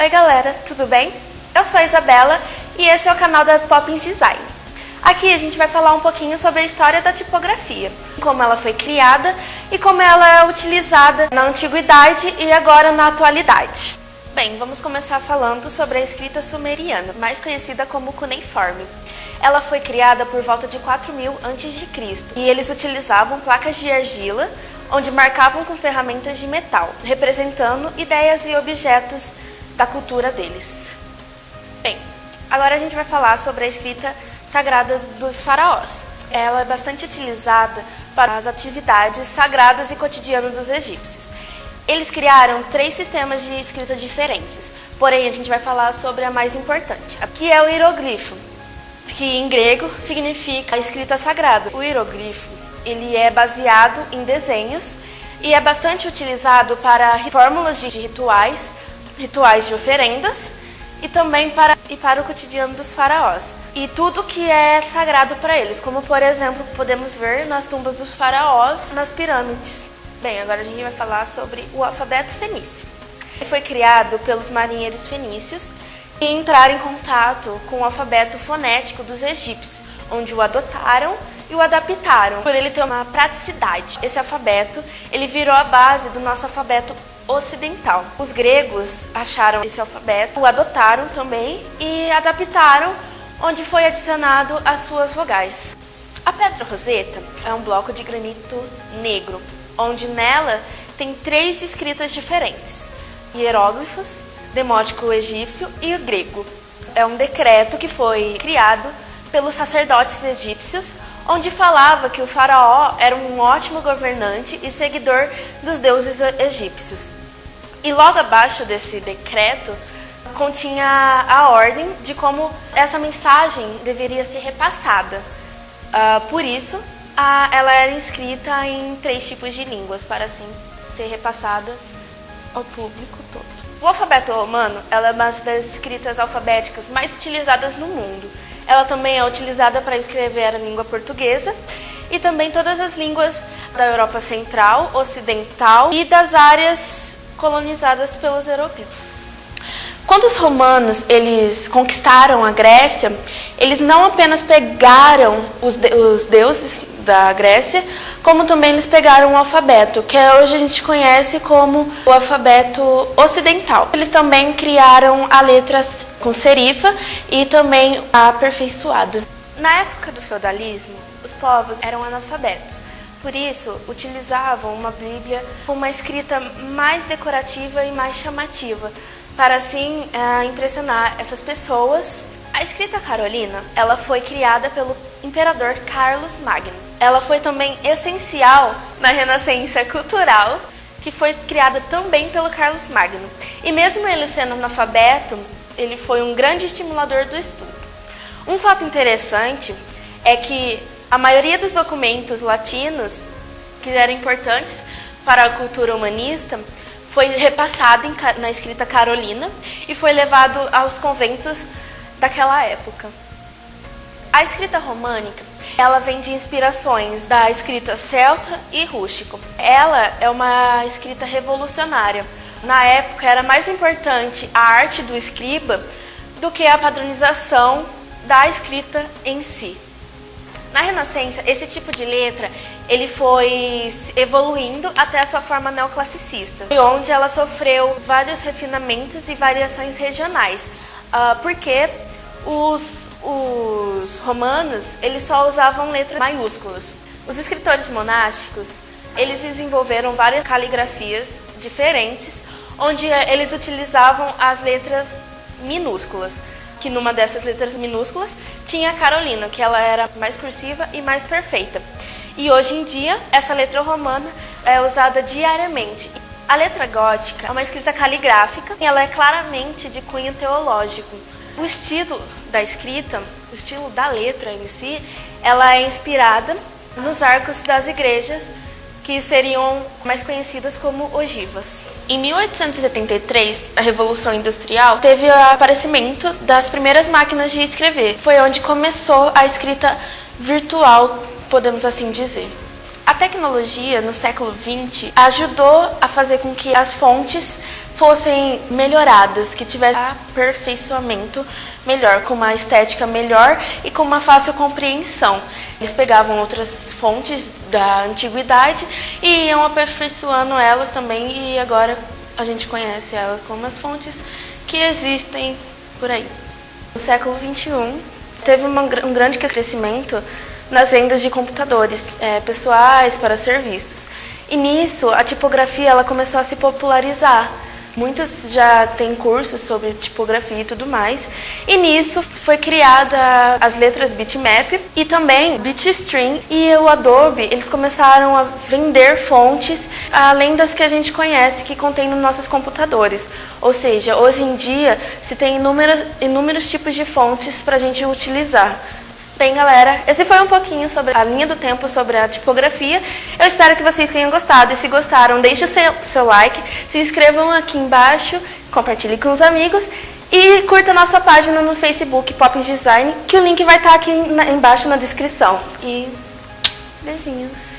Oi galera, tudo bem? Eu sou a Isabela e esse é o canal da Poppins Design. Aqui a gente vai falar um pouquinho sobre a história da tipografia, como ela foi criada e como ela é utilizada na antiguidade e agora na atualidade. Bem, vamos começar falando sobre a escrita sumeriana, mais conhecida como cuneiforme. Ela foi criada por volta de 4000 a.C. e eles utilizavam placas de argila, onde marcavam com ferramentas de metal, representando ideias e objetos da cultura deles. Bem, agora a gente vai falar sobre a escrita sagrada dos faraós. Ela é bastante utilizada para as atividades sagradas e cotidianas dos egípcios. Eles criaram 3 sistemas de escrita diferentes, porém a gente vai falar sobre a mais importante, que é o hieroglifo, que em grego significa a escrita sagrada. O hieroglifo, ele é baseado em desenhos e é bastante utilizado para fórmulas de rituais de oferendas e também para o cotidiano dos faraós. E tudo que é sagrado para eles, como por exemplo, podemos ver nas tumbas dos faraós, nas pirâmides. Bem, agora a gente vai falar sobre o alfabeto fenício. Ele foi criado pelos marinheiros fenícios e entraram em contato com o alfabeto fonético dos egípcios, onde o adotaram e o adaptaram, por ele ter uma praticidade. Esse alfabeto, ele virou a base do nosso alfabeto ocidental. Os gregos acharam esse alfabeto, o adotaram também e adaptaram, onde foi adicionado as suas vogais. A pedra Roseta é um bloco de granito negro, onde nela tem 3 escritas diferentes: hieróglifos, demótico egípcio e o grego. É um decreto que foi criado pelos sacerdotes egípcios, onde falava que o faraó era um ótimo governante e seguidor dos deuses egípcios. E logo abaixo desse decreto continha a ordem de como essa mensagem deveria ser repassada. Por isso, ela era escrita em 3 tipos de línguas, para assim ser repassada ao público todo. O alfabeto romano ela é uma das escritas alfabéticas mais utilizadas no mundo. Ela também é utilizada para escrever a língua portuguesa e também todas as línguas da Europa Central, Ocidental e das áreas colonizadas pelos europeus. Quando os romanos eles conquistaram a Grécia, eles não apenas pegaram os deuses da Grécia, como também eles pegaram o alfabeto, que hoje a gente conhece como o alfabeto ocidental. Eles também criaram a letra com serifa e também a aperfeiçoada. Na época do feudalismo, os povos eram analfabetos. Por isso, utilizavam uma Bíblia com uma escrita mais decorativa e mais chamativa, para assim impressionar essas pessoas. A escrita carolina, ela foi criada pelo imperador Carlos Magno. Ela foi também essencial na renascença cultural, que foi criada também pelo Carlos Magno. E mesmo ele sendo analfabeto, ele foi um grande estimulador do estudo. Um fato interessante é que a maioria dos documentos latinos, que eram importantes para a cultura humanista, foi repassado na escrita carolina e foi levado aos conventos daquela época. A escrita românica, ela vem de inspirações da escrita celta e rústico. Ela é uma escrita revolucionária. Na época era mais importante a arte do escriba do que a padronização da escrita em si. Na Renascença, esse tipo de letra ele foi evoluindo até a sua forma neoclassicista, onde ela sofreu vários refinamentos e variações regionais, porque os romanos eles só usavam letras maiúsculas. Os escritores monásticos eles desenvolveram várias caligrafias diferentes, onde eles utilizavam as letras minúsculas, que numa dessas letras minúsculas tinha a carolina, que ela era mais cursiva e mais perfeita. E hoje em dia, essa letra romana é usada diariamente. A letra gótica é uma escrita caligráfica e ela é claramente de cunho teológico. O estilo da escrita, o estilo da letra em si, ela é inspirada nos arcos das igrejas, que seriam mais conhecidas como ogivas. Em 1873, a Revolução Industrial teve o aparecimento das primeiras máquinas de escrever. Foi onde começou a escrita virtual, podemos assim dizer. A tecnologia, no século XX, ajudou a fazer com que as fontes fossem melhoradas, que tivessem aperfeiçoamento melhor, com uma estética melhor e com uma fácil compreensão. Eles pegavam outras fontes da antiguidade e iam aperfeiçoando elas também, e agora a gente conhece elas como as fontes que existem por aí. No século XXI, teve um grande crescimento nas vendas de computadores pessoais para serviços. E nisso, a tipografia ela começou a se popularizar. Muitos já têm cursos sobre tipografia e tudo mais. E nisso foi criada as letras Bitmap e também Bitstream e o Adobe. Eles começaram a vender fontes além das que a gente conhece, que contém nos nossos computadores. Ou seja, hoje em dia se tem inúmeros tipos de fontes para a gente utilizar. Bem, galera, esse foi um pouquinho sobre a linha do tempo, sobre a tipografia. Eu espero que vocês tenham gostado. E se gostaram, deixe o seu like, se inscrevam aqui embaixo, compartilhe com os amigos e curta a nossa página no Facebook Poppins Design, que o link vai estar aqui embaixo na descrição. E beijinhos!